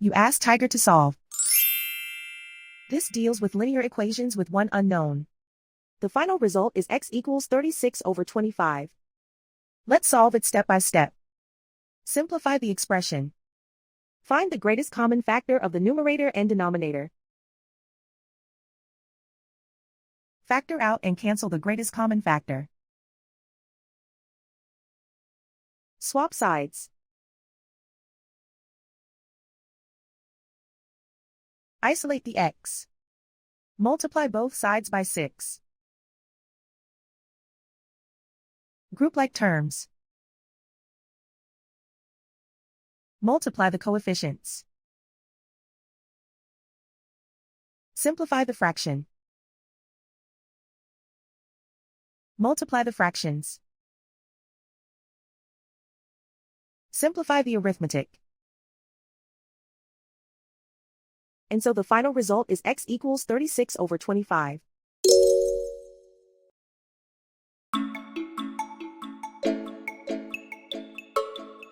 You ask Tiger to solve. This deals with linear equations with one unknown. The final result is x equals 36 over 25. Let's solve it step by step. Simplify the expression. Find the greatest common factor of the numerator and denominator. Factor out and cancel the greatest common factor. Swap sides. Isolate the x. Multiply both sides by 6. Group like terms. Multiply the coefficients. Simplify the fraction. Multiply the fractions. Simplify the arithmetic. And so the final result is x equals 36 over 25.